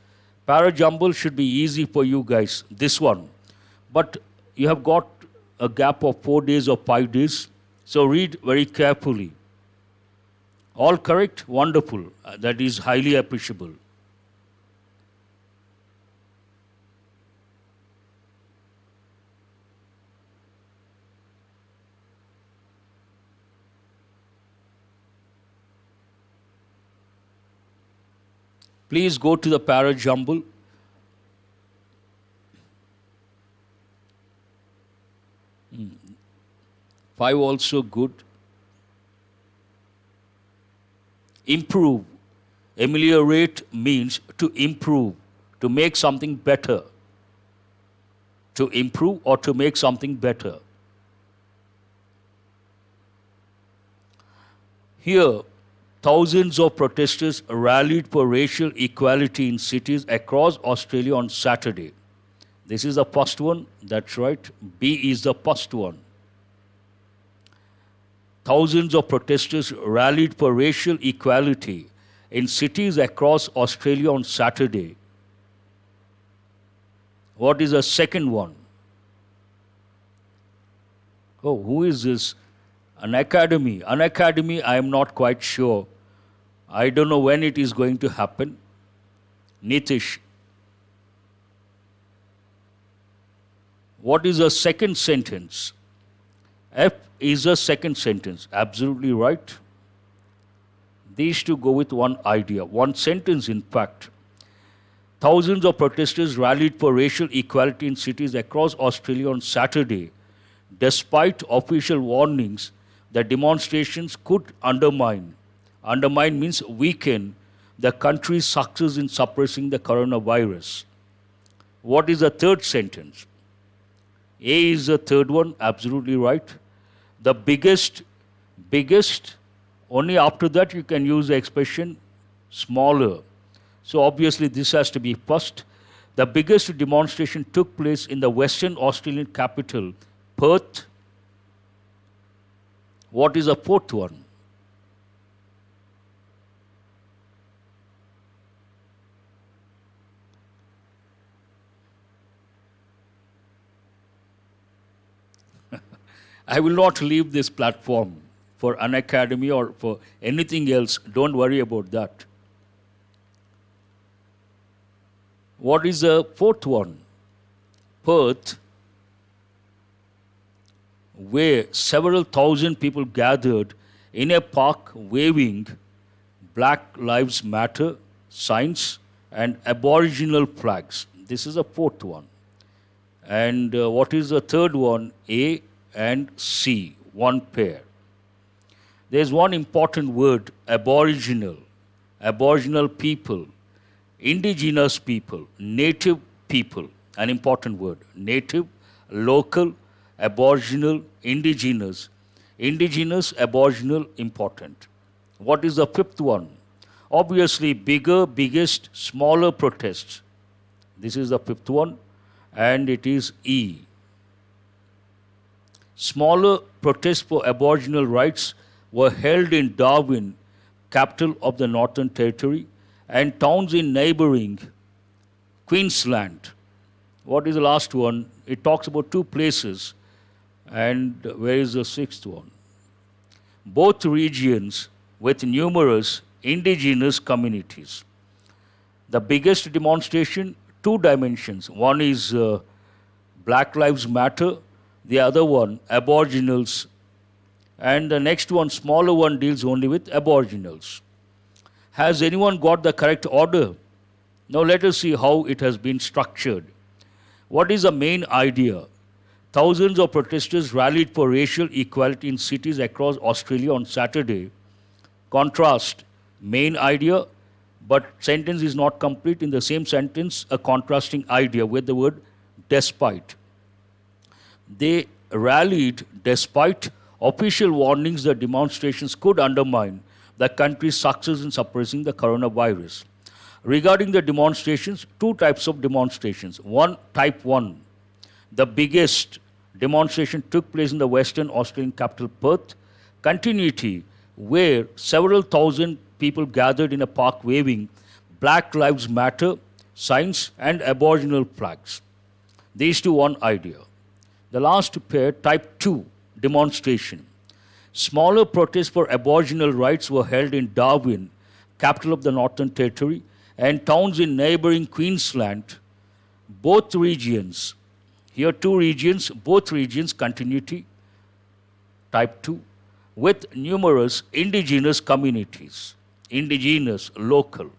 Para-jumble should be easy for you guys, this one. But you have got a gap of 4 days or 5 days. So read very carefully. All correct? Wonderful. That is highly appreciable. Please go to the para-jumble. Five also good. Improve. Ameliorate means to improve, to make something better. To improve or to make something better. Here, thousands of protesters rallied for racial equality in cities across Australia on Saturday. This is the first one. That's right. B is the first one. Thousands of protesters rallied for racial equality in cities across Australia on Saturday. What is the second one? Oh, who is this? An academy. An academy, I am not quite sure. I don't know when it is going to happen. Nitish. What is the second sentence? F is the second sentence. Absolutely right. These two go with one idea, one sentence in fact. Thousands of protesters rallied for racial equality in cities across Australia on Saturday, despite official warnings that demonstrations could undermine means weaken the country's success in suppressing the coronavirus. What is the third sentence? A is the third one, absolutely right. The biggest, only after that you can use the expression smaller. So obviously this has to be first. The biggest demonstration took place in the Western Australian capital, Perth. What is the fourth one? I will not leave this platform for an academy or for anything else. Don't worry about that. What is the fourth one? Perth, where several thousand people gathered in a park waving Black Lives Matter signs and Aboriginal flags. This is the fourth one. And what is the third one? A and C, one pair. There is one important word, Aboriginal. Aboriginal people, indigenous people, native people, an important word. Native, local, Aboriginal, indigenous. Indigenous, Aboriginal, important. What is the fifth one? Obviously, bigger, biggest, smaller protests. This is the fifth one, and it is E. Smaller protests for Aboriginal rights were held in Darwin, capital of the Northern Territory, and towns in neighbouring Queensland. What is the last one? It talks about two places. And where is the sixth one? Both regions with numerous indigenous communities. The biggest demonstration, two dimensions. One is Black Lives Matter, the other one, Aboriginals. And the next one, smaller one, deals only with Aboriginals. Has anyone got the correct order? Now let us see how it has been structured. What is the main idea? Thousands of protesters rallied for racial equality in cities across Australia on Saturday. Contrast, main idea, but sentence is not complete. In the same sentence, a contrasting idea with the word despite. They rallied despite official warnings that demonstrations could undermine the country's success in suppressing the coronavirus. Regarding the demonstrations, two types of demonstrations. One, type 1. The biggest demonstration took place in the Western Australian capital Perth. Continuity, where several thousand people gathered in a park waving Black Lives Matter signs and Aboriginal flags. These two, one idea. The last pair, type 2, demonstration. Smaller protests for Aboriginal rights were held in Darwin, capital of the Northern Territory, and towns in neighbouring Queensland. Both regions, here two regions, both regions, continuity, type 2, with numerous indigenous communities, indigenous, local.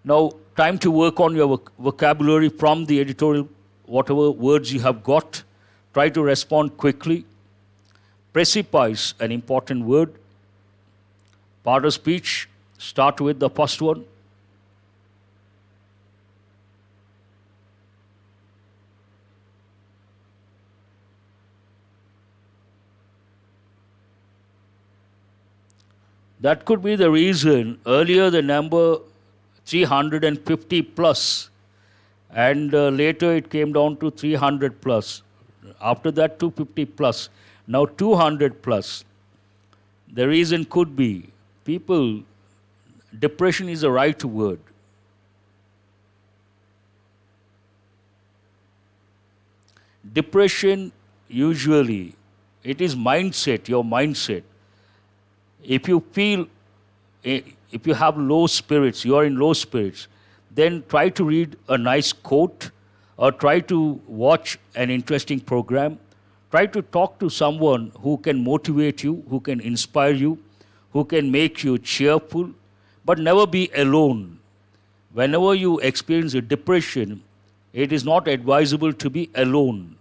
Now, time to work on your vocabulary from the editorial, whatever words you have got. Try to respond quickly. Precipice, an important word. Part of speech, start with the first one. That could be the reason earlier the number 350 plus, and later it came down to 300 plus. After that 250 plus, now 200 plus. The reason could be people, depression is the right word. Depression usually, it is mindset, your mindset. If you feel, if you have low spirits, you are in low spirits, then try to read a nice quote or try to watch an interesting program. Try to talk to someone who can motivate you, who can inspire you, who can make you cheerful, but never be alone. Whenever you experience a depression, it is not advisable to be alone.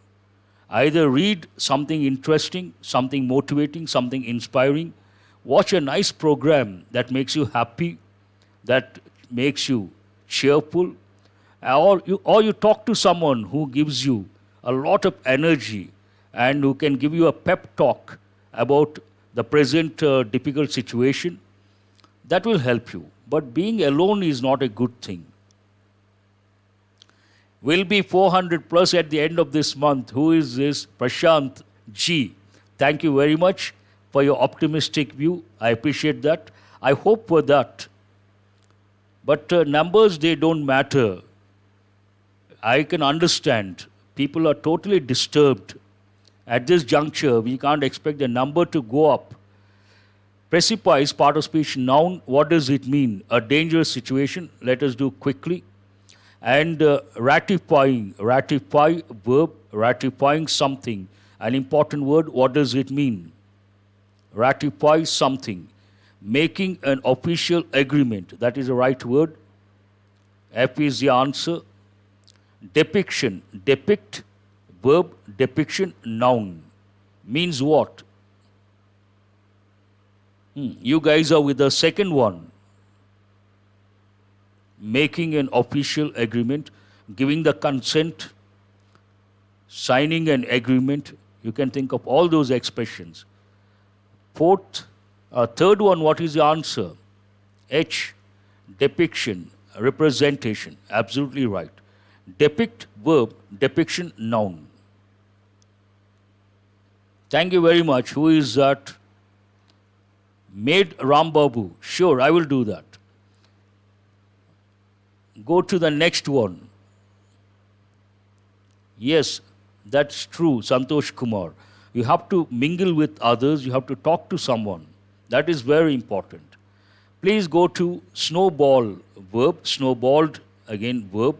Either read something interesting, something motivating, something inspiring. Watch a nice program that makes you happy, that makes you cheerful, or you talk to someone who gives you a lot of energy and who can give you a pep talk about the present difficult situation. That will help you. But being alone is not a good thing. Will be 400 plus at the end of this month. Who is this? Prashant G. Thank you very much for your optimistic view. I appreciate that. I hope for that. But numbers, they don't matter. I can understand. People are totally disturbed. At this juncture, we can't expect the number to go up. Precipice, part of speech, noun. What does it mean? A dangerous situation. Let us do quickly. And ratifying, ratify, verb, ratifying something. An important word. What does it mean? Ratify something. Making an official agreement. That is the right word. F is the answer. Depiction. Depict. Verb. Depiction. Noun. Means what? You guys are with the second one. Making an official agreement. Giving the consent. Signing an agreement. You can think of all those expressions. Third one, what is the answer? H, depiction. representation. Absolutely right. Depict, verb. Depiction, noun. Thank you very much. Who is that? Made Rambabu. Sure, I will do that. Go to the next one. Yes, that's true, Santosh Kumar. You have to mingle with others. You have to talk to someone. That is very important. Please go to snowball, verb. Snowballed, again, verb.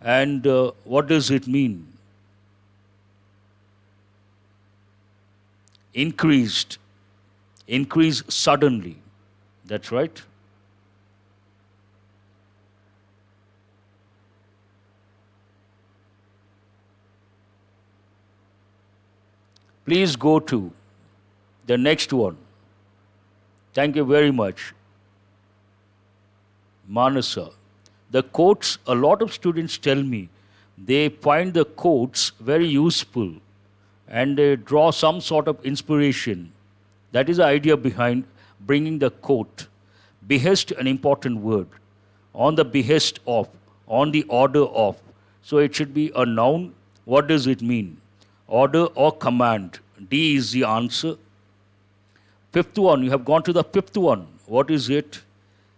And what does it mean? Increased. Increase suddenly. That's right. Please go to the next one. Thank you very much. Manasa. The quotes, a lot of students tell me they find the quotes very useful and they draw some sort of inspiration. That is the idea behind bringing the quote. Behest, an important word. On the behest of, on the order of. So it should be a noun. What does it mean? Order or command. D is the answer. Fifth one, you have gone to the fifth one. What is it?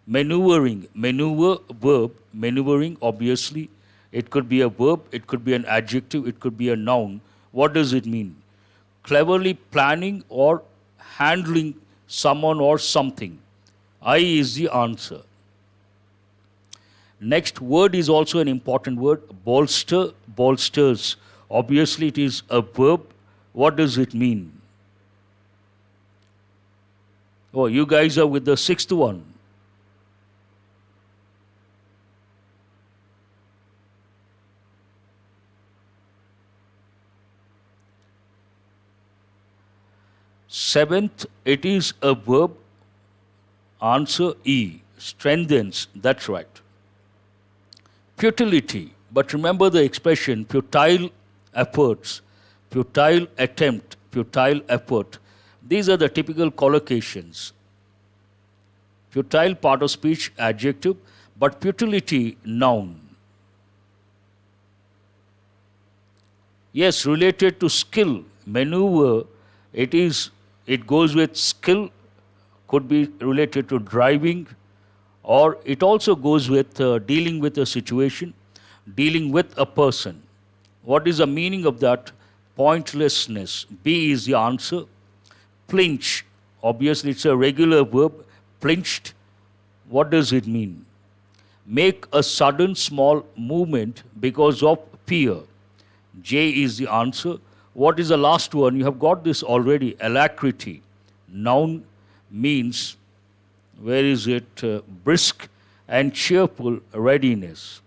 Maneuvering. Maneuver, verb. Maneuvering, obviously. It could be a verb, it could be an adjective, it could be a noun. What does it mean? Cleverly planning or handling someone or something. I is the answer. Next word is also an important word. Bolster, bolsters. Obviously, it is a verb. What does it mean? Oh, you guys are with the sixth one. Seventh, it is a verb. Answer E. Strengthens. That's right. Futility. But remember the expression futile efforts, futile attempt, futile effort. These are the typical collocations. Futile, part of speech, adjective, but futility, noun. Yes, related to skill, maneuver, it goes with skill, could be related to driving, or it also goes with dealing with a situation, dealing with a person. What is the meaning of that? Pointlessness. B is the answer. Flinch. Obviously, it's a regular verb. Flinched. What does it mean? Make a sudden small movement because of fear. J is the answer. What is the last one? You have got this already. Alacrity. Noun means, where is it? Brisk and cheerful readiness.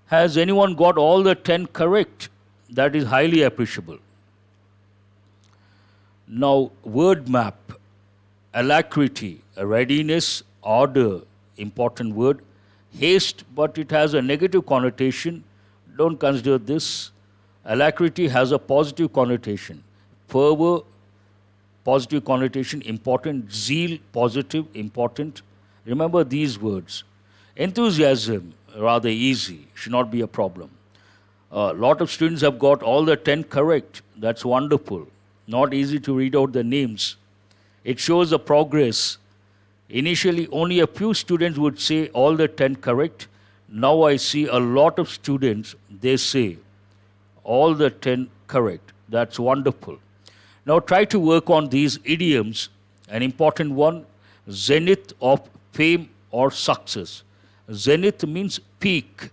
Has anyone got all the 10 correct? That is highly appreciable. Now, word map. Alacrity, readiness, order, important word. Haste, but it has a negative connotation. Don't consider this. Alacrity has a positive connotation. Fervor, positive connotation, important. Zeal, positive, important. Remember these words. Enthusiasm, rather easy, should not be a problem. A lot of students have got all the 10 correct. That's wonderful. Not easy to read out the names. It shows the progress. Initially, only a few students would say all the 10 correct. Now I see a lot of students, they say all the 10 correct. That's wonderful. Now try to work on these idioms. An important one, zenith of fame or success. Zenith means peak,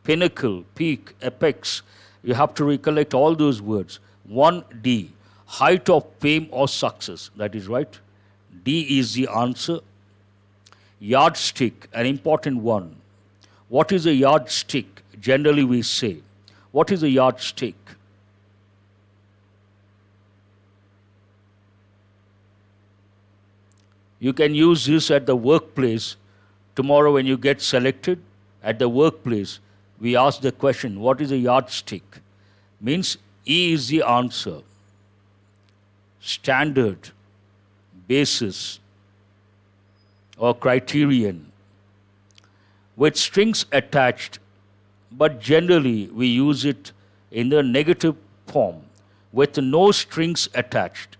pinnacle, peak, apex. You have to recollect all those words. 1D, height of fame or success. That is right. D is the answer. Yardstick, an important one. What is a yardstick? Generally we say. What is a yardstick? You can use this at the workplace. Tomorrow when you get selected at the workplace, we ask the question, what is a yardstick? Means E is the answer. Standard, basis, or criterion. with strings attached, but generally we use it in the negative form with no strings attached.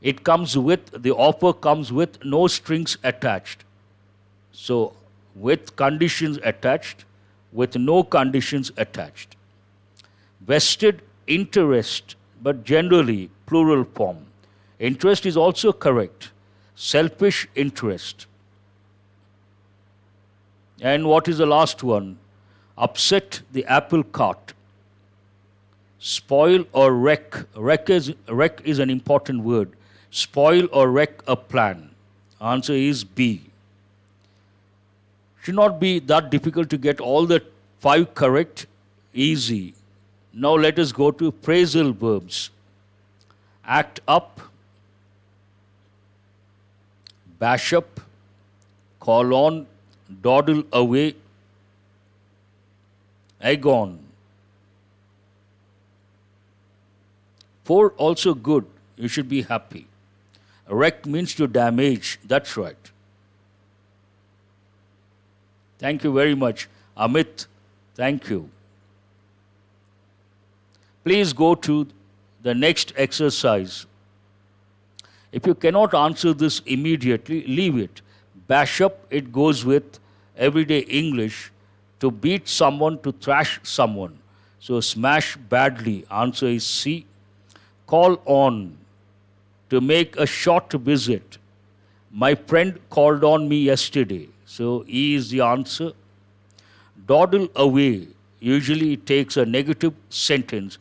It comes with, the offer comes with no strings attached. So, with conditions attached, with no conditions attached. Vested interest, but generally plural form. Interest is also correct. Selfish interest. And what is the last one? Upset the apple cart. Spoil or wreck. Wreck is an important word. Spoil or wreck a plan. Answer is B. Should not be that difficult to get all the 5 correct. Easy. Now let us go to phrasal verbs. Act up, bash up, call on, dawdle away, egg on. 4 also good. You should be happy. Wreck means to damage. That's right. Thank you very much. Amit, thank you. Please go to the next exercise. If you cannot answer this immediately, leave it. Bash up, it goes with everyday English. To beat someone, to thrash someone. So smash badly. Answer is C. Call on, to make a short visit. My friend called on me yesterday. So E is the answer. Dawdle away. Usually it takes a negative sentence.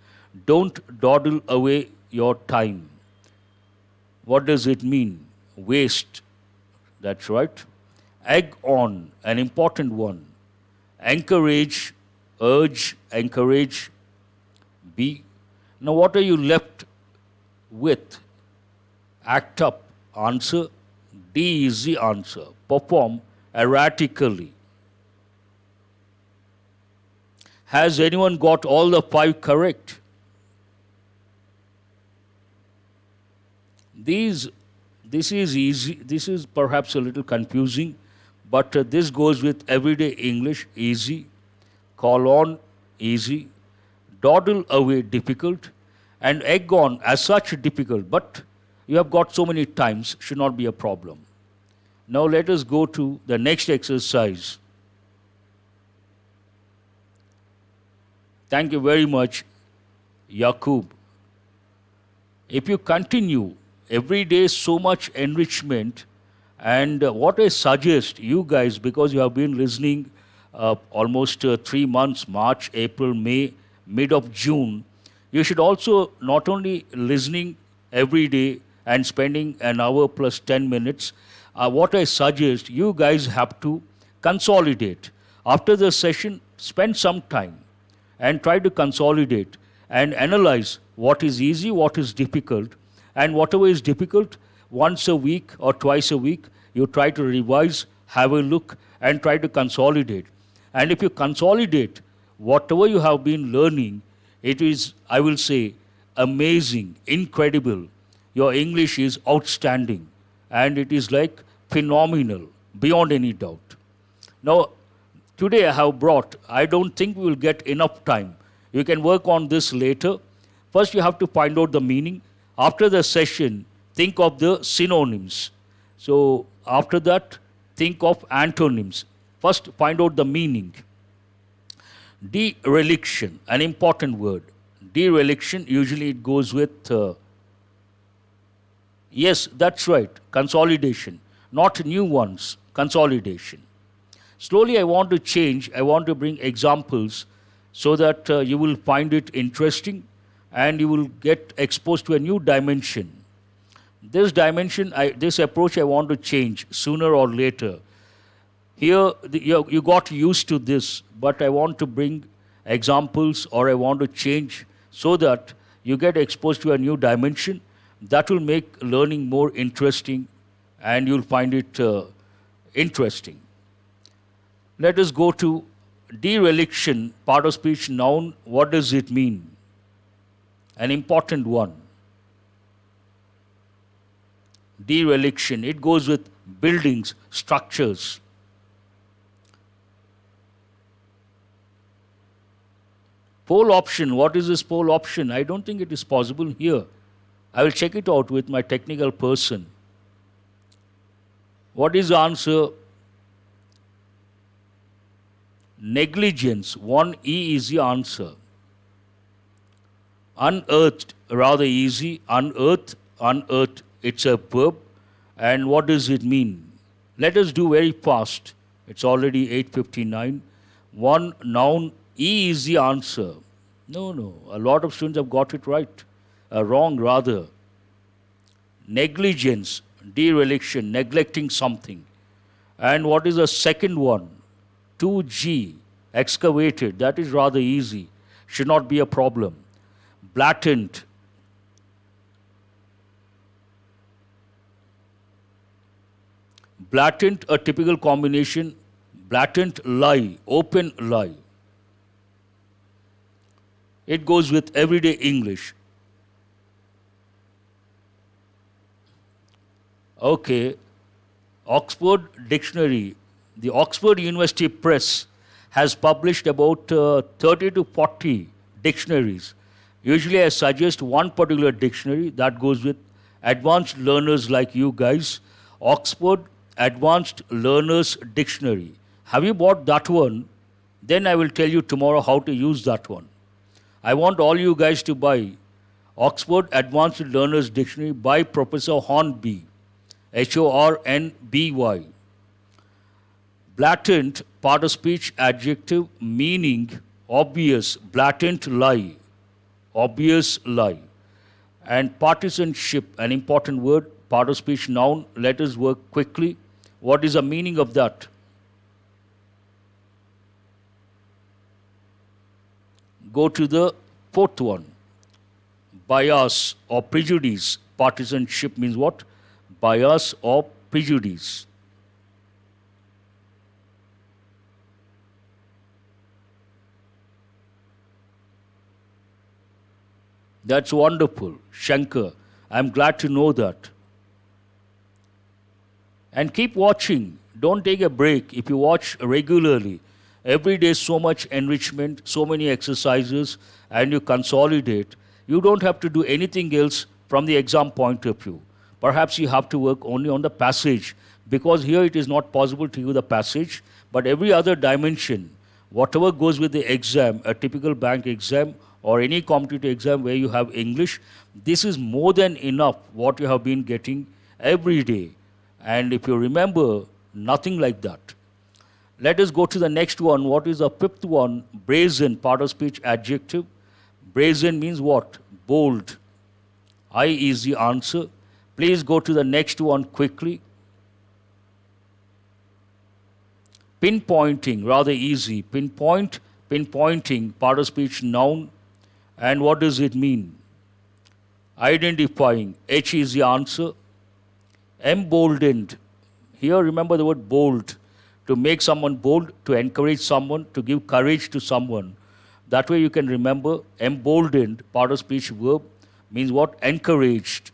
Don't dawdle away your time. What does it mean? Waste. That's right. Egg on, an important one. Encourage, urge, encourage. B. Now what are you left with? Act up. Answer. D is the answer. Perform erratically. Has anyone got all the 5 correct? This is easy. This is perhaps a little confusing, but this goes with everyday English. Easy. Call on, easy. Dawdle away, difficult. And egg on, as such, difficult. But you have got so many times, should not be a problem. Now let us go to the next exercise. Thank you very much, Yaqub. If you continue every day so much enrichment, and what I suggest you guys, because you have been listening almost 3 months, March, April, May, mid of June, you should also not only listening every day and spending an hour plus 10 minutes, what I suggest you guys have to consolidate. After the session, spend some time and try to consolidate and analyze what is easy, what is difficult, and whatever is difficult, once a week or twice a week, you try to revise, have a look, and try to consolidate. And if you consolidate whatever you have been learning, it is, I will say, amazing, incredible. Your English is outstanding, and it is like phenomenal, beyond any doubt. Now, today I have brought, I don't think we will get enough time. You can work on this later. First, you have to find out the meaning. After the session, think of the synonyms. So, after that, think of antonyms. First, find out the meaning. Dereliction, an important word. Dereliction, usually it goes with, yes, that's right, consolidation. Not new ones, consolidation. Slowly I want to change, I want to bring examples so that you will find it interesting and you will get exposed to a new dimension. This dimension, this approach I want to change sooner or later. Here, you got used to this, but I want to bring examples or I want to change so that you get exposed to a new dimension that will make learning more interesting and you'll find it interesting. Let us go to dereliction, part of speech noun. What does it mean? An important one. Dereliction, it goes with buildings, structures. Poll option. What is this poll option? I don't think it is possible here. I will check it out with my technical person. What is the answer? Negligence. 1E is the answer. Unearthed, rather easy. Unearthed, unearthed. It's a verb. And what does it mean? Let us do very fast. It's already 8:59. One noun, E is the answer. No. A lot of students have got it right. Wrong, rather. Negligence, dereliction, neglecting something. And what is the second one? 2G, excavated. That is rather easy. Should not be a problem. Blatant. Blatant, a typical combination. Blatant lie, open lie. It goes with everyday English. Okay, Oxford Dictionary. The Oxford University Press has published about 30 to 40 dictionaries. Usually I suggest one particular dictionary that goes with advanced learners like you guys. Oxford Advanced Learners Dictionary. Have you bought that one? Then I will tell you tomorrow how to use that one. I want all you guys to buy Oxford Advanced Learners Dictionary by Professor Hornby. Hornby. Blatant, part of speech adjective, meaning obvious, blatant lie. Obvious lie. And partisanship, an important word, part of speech noun. Let us work quickly. What is the meaning of that? Go to the fourth one. Bias or prejudice. Partisanship means what? Bias or prejudice. That's wonderful, Shankar. I'm glad to know that. And keep watching. Don't take a break. If you watch regularly, every day so much enrichment, so many exercises, and you consolidate, you don't have to do anything else from the exam point of view. Perhaps you have to work only on the passage, because here it is not possible to use the passage, but every other dimension, whatever goes with the exam, a typical bank exam or any competitive exam where you have English, this is more than enough what you have been getting every day. And if you remember, nothing like that. Let us go to the next one. What is the fifth one? Brazen, part of speech adjective. Brazen means what? Bold. I is the answer. Please go to the next one quickly. Pinpointing, rather easy. Pinpoint, pinpointing, part of speech noun. And what does it mean? Identifying, H is the answer. Emboldened, here remember the word bold. To make someone bold, to encourage someone, to give courage to someone. That way you can remember. Emboldened, part of speech verb, means what? Encouraged.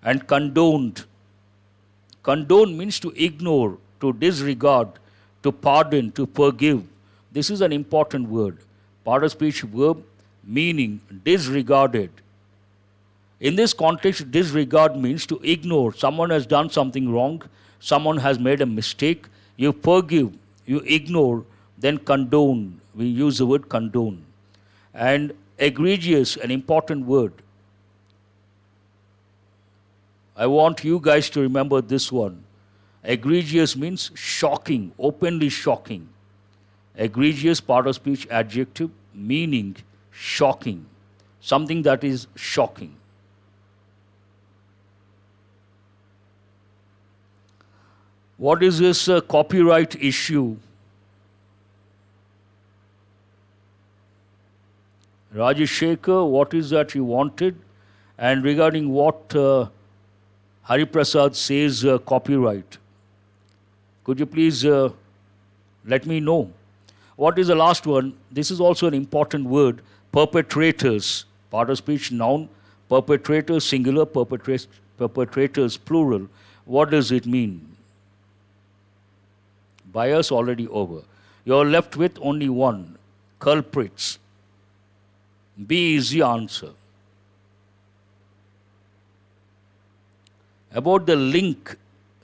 And condoned. Condone means to ignore, to disregard, to pardon, to forgive. This is an important word. Part of speech verb, meaning disregarded. In this context, disregard means to ignore. Someone has done something wrong, someone has made a mistake, you forgive, you ignore, then condone. We use the word condone. And egregious, an important word. I want you guys to remember this one. Egregious means shocking, openly shocking. Egregious, part of speech adjective, meaning shocking. Something that is shocking. What is this copyright issue? Rajesh Shekhar, what is that you wanted? And regarding what Hari Prasad says copyright, could you please let me know? What is the last one? This is also an important word. Perpetrators, part of speech noun. Perpetrators singular, perpetrators plural. What does it mean? Bias already over. You're left with only one. culprits. B is the answer. About the link,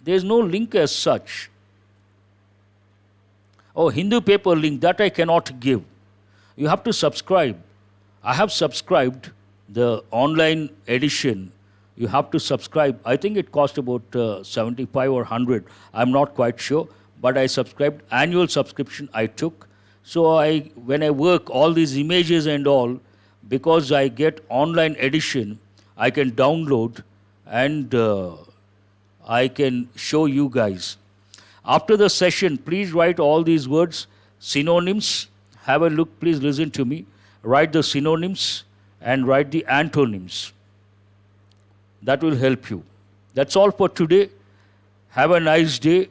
there is no link as such. Oh, Hindu paper link, that I cannot give. You have to subscribe. I have subscribed the online edition. You have to subscribe. I think it cost about 75 or 100. I'm not quite sure. But I subscribed. Annual subscription I took. So when I work, all these images and all, because I get online edition, I can download and I can show you guys. After the session, please write all these words, synonyms. Have a look, please listen to me. Write the synonyms and write the antonyms. That will help you. That's all for today. Have a nice day.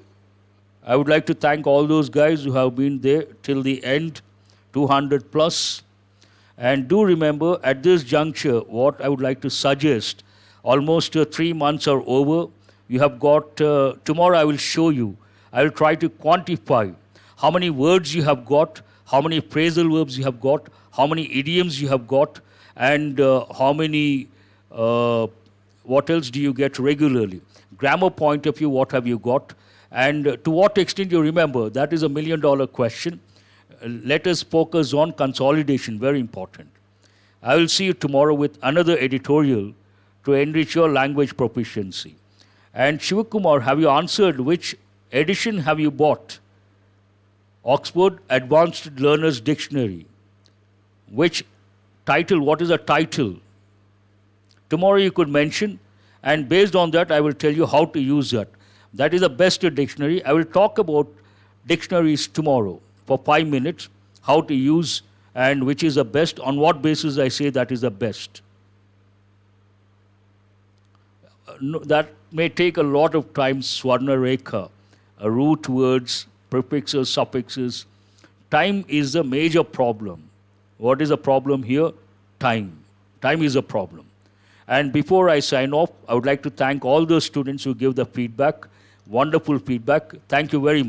I would like to thank all those guys who have been there till the end, 200 plus. And do remember, at this juncture, what I would like to suggest, almost 3 months are over. You have got, tomorrow I will show you. I will try to quantify how many words you have got, how many phrasal verbs you have got, how many idioms you have got, and how many, what else do you get regularly. Grammar point of view, what have you got? And to what extent you remember, that is $1 million question. Let us focus on consolidation, very important. I will see you tomorrow with another editorial to enrich your language proficiency. And Shivakumar, have you answered which edition have you bought? Oxford Advanced Learners Dictionary. Which title, what is the title? Tomorrow you could mention, and based on that I will tell you how to use that. That is the best dictionary. I will talk about dictionaries tomorrow for 5 minutes, how to use and which is the best, on what basis I say that is the best. That may take a lot of time, Swarna Rekha, root words, prefixes, suffixes. Time is the major problem. What is the problem here? Time. Time is a problem. And before I sign off, I would like to thank all those students who give the feedback, wonderful feedback. Thank you very much.